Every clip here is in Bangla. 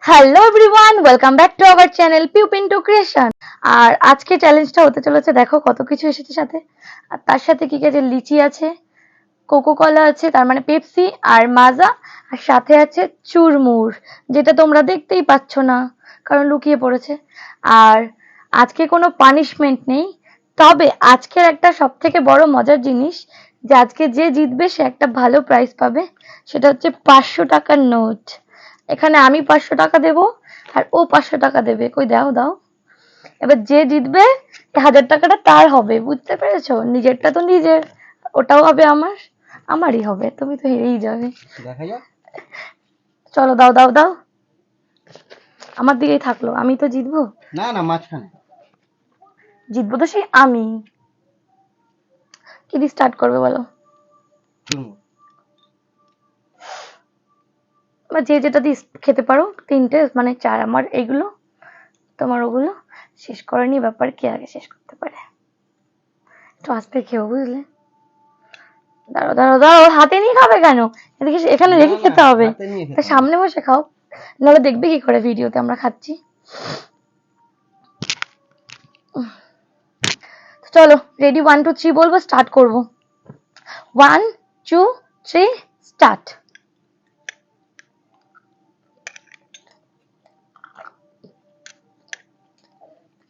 Hello everyone, welcome back to our channel Piupintu creation. আর আজকে চ্যালেঞ্জটা হতে চলেছে, দেখো কত কিছু এসেছে সাথে। আর তার সাথে কি আছে, লিচি আছে, কোকো কলা আছে, তার মানে পেপসি আর মাজা, আর সাথে আছে চুরমুর, যেটা তোমরা দেখতেই পাচ্ছ না কারণ লুকিয়ে পড়েছে। আর আজকে কোনো পানিশমেন্ট নেই, তবে আজকের একটা সব থেকে বড় মজার জিনিস যে আজকে যে জিতবে সে একটা ভালো প্রাইজ পাবে, সেটা হচ্ছে 500 টাকার নোট। এখানে আমি 500 টাকা দেব আর ও 500 টাকা দেবে। কই দাও দাও। এবার যে জিতবে 1000 টাকাটা তার হবে, বুঝতে পেরেছো? নিজেরটা তো নিজের, ওটাও হবে আমার, আমারই হবে। তুমি তো হেরেই যাবে। দেখা যাক। চলো দাও দাও দাও। আমার দিকেই থাকলো, আমি তো জিতবো। না না, মাঝখানে জিতবো তো সেই আমি। কি দিয়ে স্টার্ট করবে বলো? বা যে যেটা দিয়ে খেতে পারো, তিনটে মানে চার আমার এগুলো, তোমার ওগুলো। শেষ করেনি ব্যাপার, কে আগে শেষ করতে পারে। একটু আস্তে খেও, বুঝলে? দাঁড়াও দাঁড়াও দাঁড়াও, হাতে নিয়ে খাবে কেন? এদিকে এখানে রেখে খেতে হবে। তা সামনে বসে খাও, নাহলে দেখবে কি করে ভিডিওতে আমরা খাচ্ছি। চলো রেডি, 1 2 3 বলবো, স্টার্ট করবো। 1 2 3 স্টার্ট।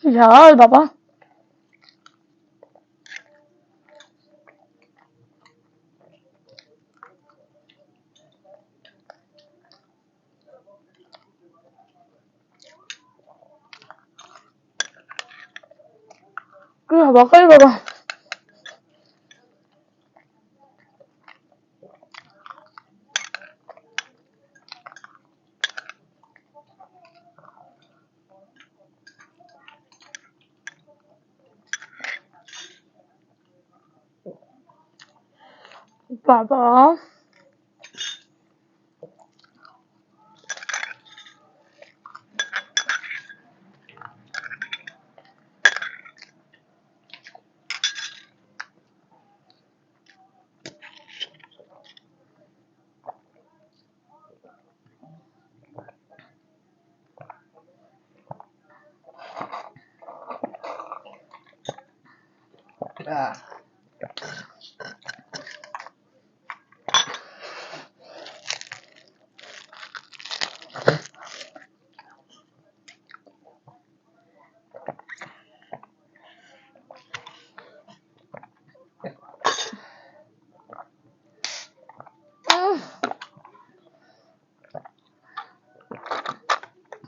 ঝাল বাবা। কি হবা কই বাবা। বাবা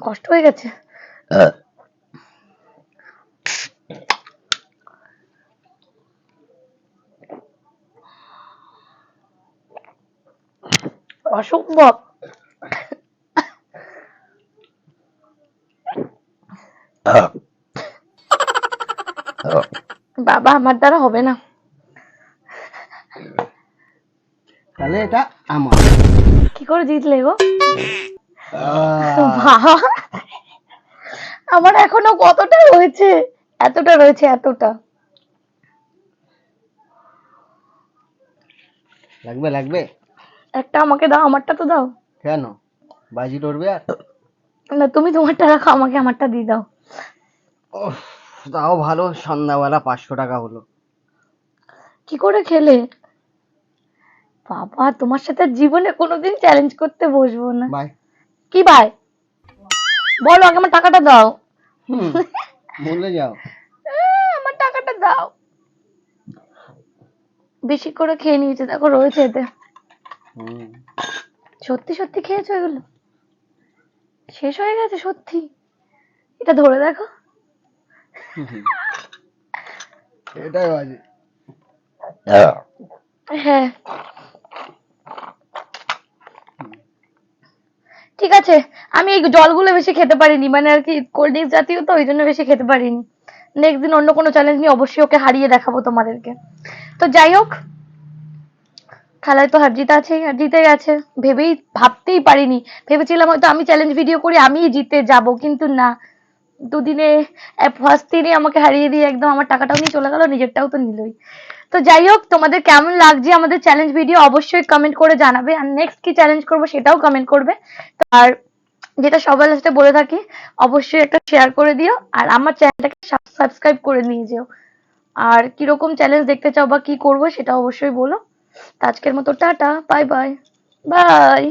কষ্ট হয়ে গেছে। অসম্ভব। বাবা আমার দ্বারা হবে না। তাহলে এটা আমার। কি করে জিতলে গো? বাবা আমার এখনো কতটা রয়েছে, এতটা রয়েছে, এতটা। লাগবে লাগবে। একটা আমাকে দাও, আমারটা তো দাও। কেন বাজি ধরবে? আর না, তুমি তোমারটা রাখো, আমাকে আমারটা দিয়ে দাও। তাও ভালো, সন্ধ্যাবেলা 500 টাকা হলো। কি করে খেলে? বাবা তোমার সাথে জীবনে কোনোদিন চ্যালেঞ্জ করতে বসবো না। বাই। কি ভাই? বলো আগে আমার টাকাটা দাও। বলে যাও। আমার টাকাটা দাও। বেশি করে খেয়ে নিয়েছে, দেখো রয়েছে এতে। সত্যি সত্যি খেয়েছো এগুলো? শেষ হয়ে গেছে সত্যি? এটা ধরে দেখো। এটাই বাজি। হ্যাঁ ঠিক আছে, আমি এই জলগুলো বেশি খেতে পারিনি, মানে আর কি কোল্ড ড্রিঙ্কস জাতীয় তো, ওই জন্য বেশি খেতে পারিনি। নেক্সট দিন অন্য কোনো চ্যালেঞ্জ নিয়ে অবশ্যই ওকে হারিয়ে দেখাবো তোমাদেরকে। তো যাই হোক, খেলায় তো হার জিত আছেই, আর জিতে গেছে। ভাবতেই পারিনি, ভেবেছিলাম হয়তো আমি চ্যালেঞ্জ ভিডিও করে আমিই জিতে যাব, কিন্তু না, দুদিনে ফার্স্ট দিনে আমাকে হারিয়ে দিয়ে একদম আমার টাকাটাও নিয়ে চলে গেল, নিজেরটাও তো নিলই। তো যাই হোক, তোমাদের কেমন লাগছে আমাদের চ্যালেঞ্জ ভিডিও অবশ্যই কমেন্ট করে জানাবে, আর নেক্সট কি চ্যালেঞ্জ করবো সেটাও কমেন্ট করবে। আর যেটা সবার লাস্টে বলে থাকি, অবশ্যই একটা শেয়ার করে দিও আর আমার চ্যানেলটাকে সাবস্ক্রাইব করে নিয়ে যেও। আর কিরকম চ্যালেঞ্জ দেখতে চাও বা কি করবো সেটা অবশ্যই বলো। তো আজকের মতো টাটা, বাই বাই, বাই।